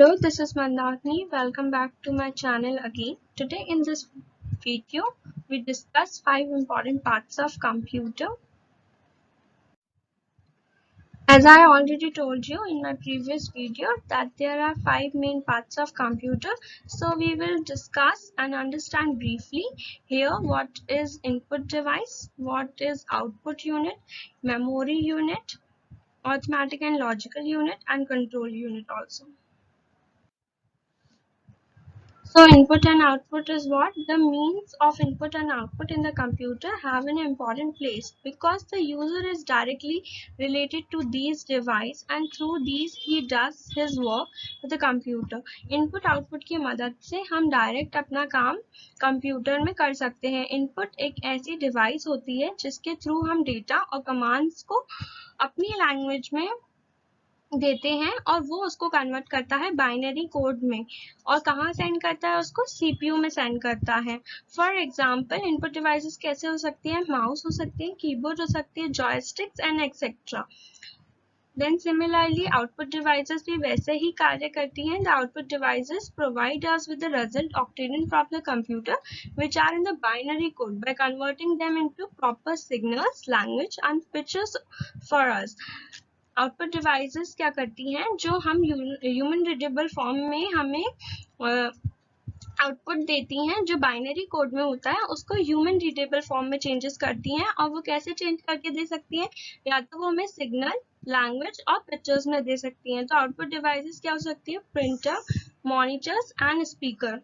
Hello, this is Mandakini. Welcome back to my channel again. Today in this video, we discuss 5 important parts of computer. As I already told you in my previous video that there are 5 main parts of computer. So we will discuss and understand briefly here what is input device, what is output unit, memory unit, arithmetic and logical unit, and control unit also. So input and output is what? The means of input and output in the computer have an important place because the user is directly related to these device and through these he does his work with the computer. Input output की मदद से हम direct अपना काम computer में कर सकते हैं. इनपुट एक ऐसी डिवाइस होती है जिसके थ्रू हम डेटा और कमांड्स को अपनी लैंग्वेज में देते हैं और वो उसको कन्वर्ट करता है बाइनरी कोड में और कहाँ सेंड करता है उसको सीपीयू में सेंड करता है. फॉर एग्जांपल इनपुट डिवाइसेस कैसे हो सकती है? माउस हो सकती है, कीबोर्ड हो सकती है, joysticks and etcetera. Then similarly output devices भी वैसे ही कार्य करती हैं. The output devices provide us with the result obtained from the computer which are in the binary code by converting them into proper signals, language and pictures for us. Output devices क्या करती हैं? जो हम human readable form में हमें output देती हैं, जो बाइनरी कोड में होता है उसको ह्यूमन रीडेबल फॉर्म में चेंजेस करती हैं. और वो कैसे चेंज करके दे सकती हैं? या तो वो हमें सिग्नल, लैंग्वेज और पिक्चर्स में दे सकती हैं. तो आउटपुट डिवाइसेस क्या हो सकती है? Printer, monitors and speaker.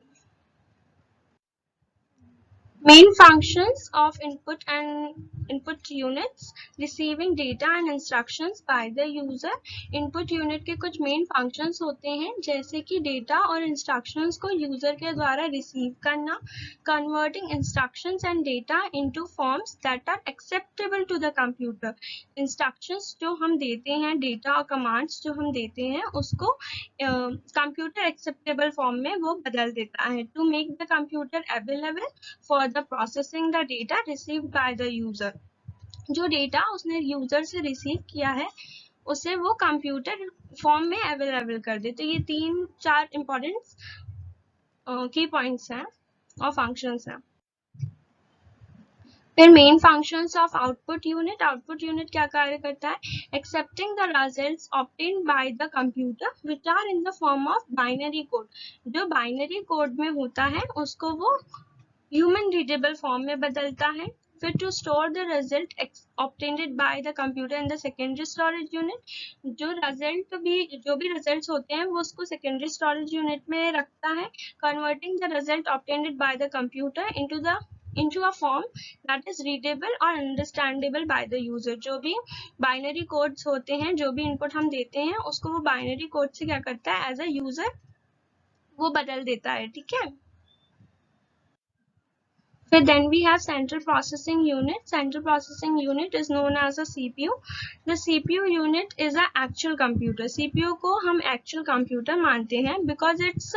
Main functions of input units: receiving data and instructions by the user. Input unit के कुछ main functions होते हैं जैसे कि data और instructions को user के द्वारा receive करना, converting instructions and data into forms that are acceptable to the computer. Instructions जो हम देते हैं, data और commands जो हम देते हैं उसको computer acceptable form में वो बदल देता है. To make the computer available for the processing the data received by the user. जो डेटा उसने यूजर से रिसीव किया है उसे वो कंप्यूटर फॉर्म में अवेलेबल कर दे. तो ये 3-4 इंपॉर्टेंट की पॉइंट्स हैं और फंक्शंस हैं. फिर main functions of output unit. Output unit क्या कार्य करता है? Accepting the results obtained by the computer which are in the form of binary code. जो बाइनरी कोड में होता है उसको वो ह्यूमन रीडेबल फॉर्म में बदलता है. फिर to store the result obtained by the computer in the secondary storage unit. जो भी रिजल्ट्स होते हैं वो उसको सेकेंडरी स्टोरेज यूनिट में रखता है. Converting the result obtained by the computer into a form that is readable or understandable by the user. जो भी बाइनरी कोड्स होते हैं, जो भी इनपुट हम देते हैं उसको वो बाइनरी कोड से क्या करता है? एज अ यूजर वो बदल देता है. ठीक है. Then we have central processing unit. Central processing unit is known as a CPU. The CPU unit is an actual computer. CPU को हम actual computer मानते हैं because it's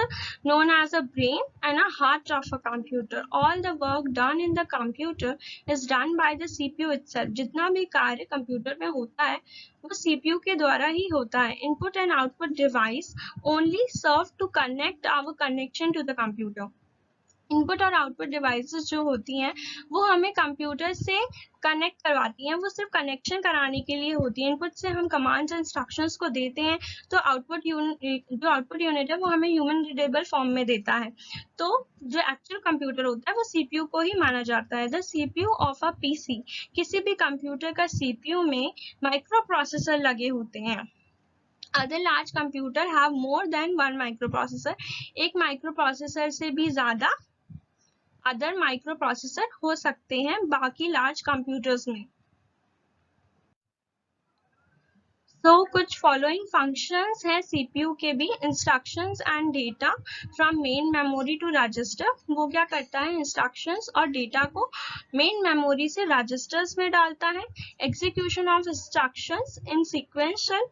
known as a brain and a heart of a computer. All the work done in the computer is done by the CPU itself. जितना भी कार्य computer में होता है वो CPU के द्वारा ही होता है. Input and output device only serve to connect our connection to the computer. Input और आउटपुट डिवाइसेस जो होती हैं वो हमें कंप्यूटर से कनेक्ट करवाती हैं. वो सिर्फ कनेक्शन कराने के लिए होती है. इनपुट से हम कमांड्स और इंस्ट्रक्शंस को देते हैं तो आउटपुट यूनिट है वो हमें ह्यूमन रीडेबल फॉर्म में देता है. तो जो एक्चुअल कंप्यूटर होता है वो सीपीयू को ही माना जाता है. The CPU of a PC. किसी भी कंप्यूटर का सीपीयू में माइक्रो प्रोसेसर लगे होते हैं. Other large computer have more than one microprocessor. एक माइक्रोप्रोसेसर से भी ज्यादा अदर माइक्रोप्रोसेसर हो सकते हैं बाकी लार्ज कंप्यूटर्स में. कुछ फॉलोइंग फंक्शंस हैं सीपीयू के भी. Instructions and data from main memory to register. वो क्या करता है? इंस्ट्रक्शंस और डेटा को मेन मेमोरी से रजिस्टर्स में डालता है. Execution of instructions in sequential.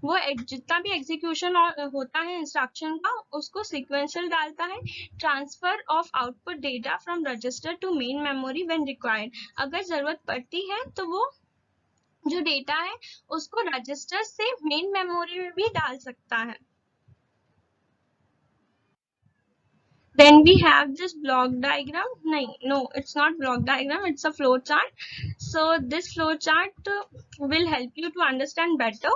वो जितना भी एग्जीक्यूशन होता है इंस्ट्रक्शन का उसको सीक्वेंशियल डालता है. Transfer of output data from register to main memory when required. अगर जरूरत पड़ती है तो वो जो डेटा है उसको रजिस्टर से मेन मेमोरी में भी डाल सकता है. Then we have this block diagram. No, it's not block diagram, it's a flow chart. So this flow chart will help you to understand better.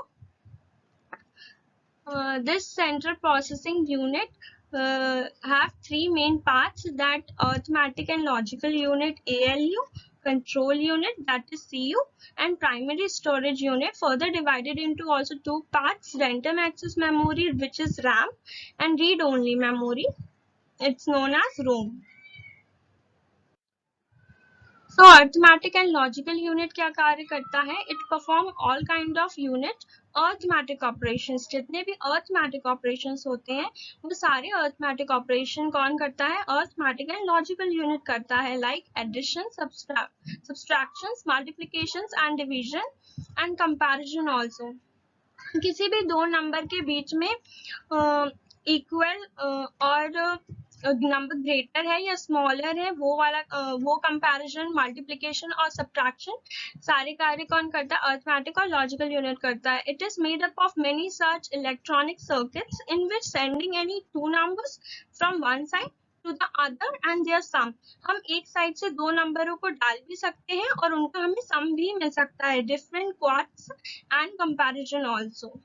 This central processing unit have three main parts, that arithmetic and logical unit ALU, control unit that is CU, and primary storage unit, further divided into also two parts, random access memory which is RAM, and read only memory, it's known as ROM. So arithmetic and logical unit क्या कार्य करता है? It perform all kind of unit arithmetic operations. जितने भी arithmetic operations होते हैं वो सारे arithmetic operation कौन करता है? Arithmetic and logical unit करता है, like addition, subtractions, multiplications and division and comparison also. किसी भी दो नंबर के बीच में इक्वल और नंबर ग्रेटर है या स्मॉलर है, वो वाला वो कंपैरिजन, मल्टीप्लिकेशन और सब्ट्रैक्शन सारे कार्य कौन करता है? अरिथमेटिक और लॉजिकल यूनिट करता है. It is made up of many such electronic circuits in which sending any two numbers from one side to the other end their sum. हम एक साइड से दो नंबरों को डाल भी सकते हैं और उनका हमें सम भी मिल सकता है. Different quads and comparison also.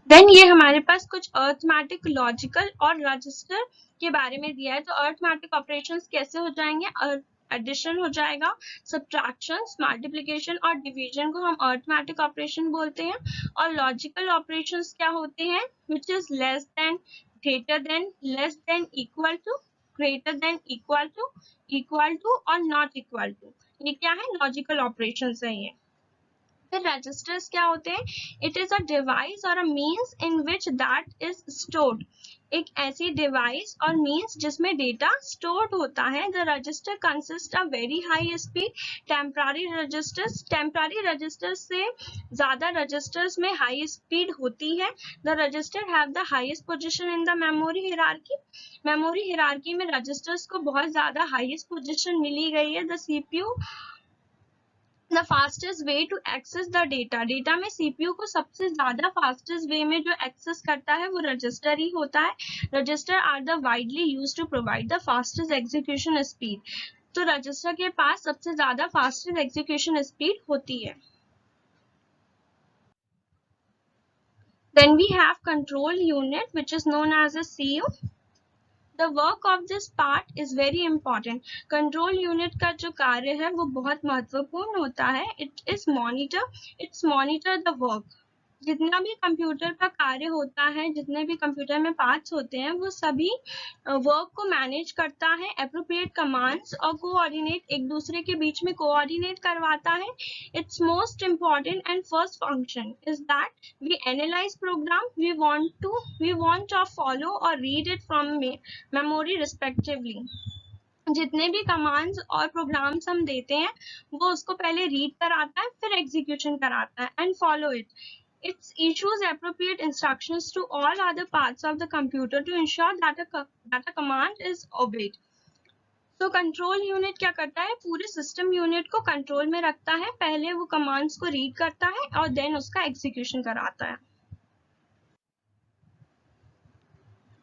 देन ये हमारे पास कुछ अरिथमेटिक, लॉजिकल और रजिस्टर के बारे में दिया है. तो अरिथमेटिक ऑपरेशंस कैसे हो जाएंगे? एडिशन हो जाएगा, सब्ट्रैक्शंस, मल्टीप्लिकेशन और डिवीजन को हम अरिथमेटिक ऑपरेशन बोलते हैं. और लॉजिकल ऑपरेशंस क्या होते हैं? Which is less than, greater than, less than, equal to, greater than, equal to और नॉट इक्वल टू. ये क्या है? लॉजिकल ऑपरेशंस है ये. फिर रजिस्टर्स क्या होते हैं? इट इज अ डिवाइस और a means in which that is stored. एक ऐसी डिवाइस और मीन्स जिसमें डेटा स्टोर्ड होता है. The register consist of very high speed temporary registers. Temporary registers से ज्यादा रजिस्टर्स में हाई स्पीड होती है. The register have the highest position in the memory hierarchy. Memory hierarchy में रजिस्टर्स को बहुत ज्यादा हाईएस्ट पोजीशन मिली गई है. The CPU the fastest way to access the data. Data में सीपीयू को सबसे ज्यादा फास्टेस्ट वे में जो एक्सेस करता है वो रजिस्टर ही होता है. Register are the widely used to provide the fastest execution speed. तो रजिस्टर के पास सबसे ज्यादा फास्टेस्ट एग्जीक्यूशन स्पीड होती है. Then we have control unit which is known as a CU. The work of this part is very important. Control unit का जो कार्य है वो बहुत महत्वपूर्ण होता है. It's monitor the work. जितना भी कंप्यूटर का कार्य होता है, जितने भी कंप्यूटर में पार्ट्स होते हैं, वो सभी वर्क को मैनेज करता है. एप्रोप्रिएट कमांड्स और कोऑर्डिनेट, एक दूसरे के बीच में कोऑर्डिनेट करवाता है. It's most important and first function is that we analyse program we want और फॉलो और read it from memory respectively. जितने भी कमांड्स और प्रोग्राम्स हम देते हैं वो उसको पहले रीड कराता है, फिर एग्जीक्यूशन कराता है, and follow it. It issues appropriate instructions to all other parts of the computer to ensure that a command is obeyed. तो कंट्रोल यूनिट क्या करता है? पूरे सिस्टम यूनिट को कंट्रोल में रखता है. पहले वो कमांड्स को रीड करता है और देन उसका एग्जीक्यूशन कराता है.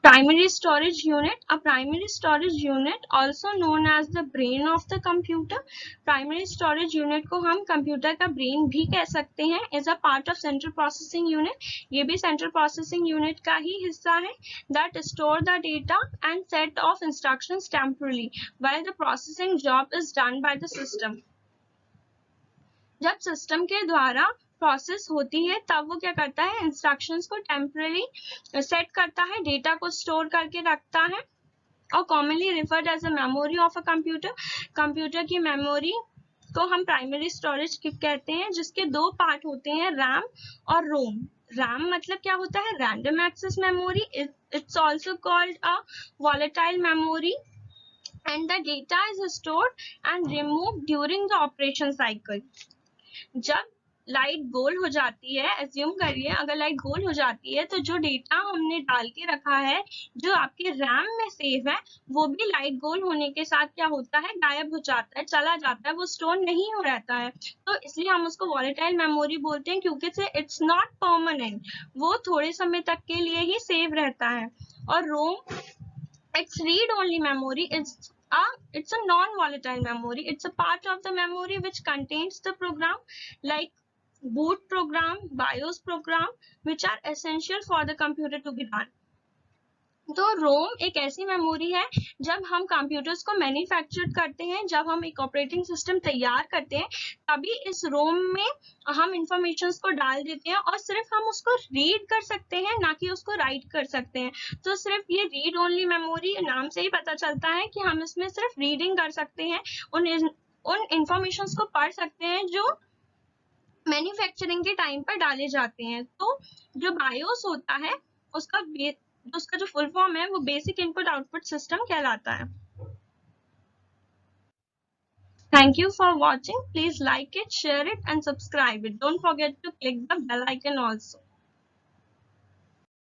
Primary storage unit. A primary storage unit, also known as the brain of the computer. Primary storage unit को हम कंप्यूटर का ब्रेन भी कह सकते हैं. is a part of central processing unit. ये भी central processing unit का ही हिस्सा है. that store the data and set of instructions temporarily while the processing job is done by the system. जब सिस्टम के द्वारा प्रोसेस होती है तब वो क्या करता है? इंस्ट्रक्शंस को टेम्पररी सेट करता है, डेटा को स्टोर करके रखता है. और commonly referred as a memory of a computer. Computer की मेमोरी को हम प्राइमरी स्टोरेज कहते हैं, जिसके दो पार्ट होते हैं, रैम और रोम. रैम मतलब क्या होता है? Random access memory. It's also called a volatile memory and the data is stored and removed during the operation cycle. जब लाइट गोल हो जाती है, एज्यूम करिए अगर लाइट गोल हो जाती है तो जो डेटा हमने डाल के रखा है जो आपके रैम में सेव है वो भी लाइट गोल होने के साथ क्या होता है, गायब हो जाता है, चला जाता है, वो स्टोर नहीं हो रहता है। तो इसलिए हम उसको वॉलेटाइल मेमोरी बोलते हैं, क्योंकि इट्स नॉट परमानेंट, वो थोड़े समय तक के लिए ही सेव रहता है। और रोम, it's read-only memory. It's a non-volatile memory. It's a part of the memory which contains the program like boot program, BIOS program, which are essential for the computer to be run. तो रोम एक ऐसी memory है, जब हम computers को manufacture करते हैं, जब हम एक ऑपरेटिंग सिस्टम तैयार करते हैं, तभी इस रोम में हम इंफॉर्मेशंस को डाल देते हैं और सिर्फ हम उसको रीड कर सकते हैं, ना कि उसको राइट कर सकते हैं। तो सिर्फ ये रीड ओनली मेमोरी, नाम से ही पता चलता है कि हम इसमें सिर्फ रीडिंग कर सकते हैं, उन इंफॉर्मेशंस को पढ़ सकते हैं जो मैन्युफैक्चरिंग के टाइम पर डाले जाते हैं। तो जो बायोस होता है उसका जो फुल फॉर्म है वो बेसिक इनपुट आउटपुट सिस्टम कहलाता है। Thank you for watching. Please like it, share it and subscribe it. Don't forget to click the bell icon also.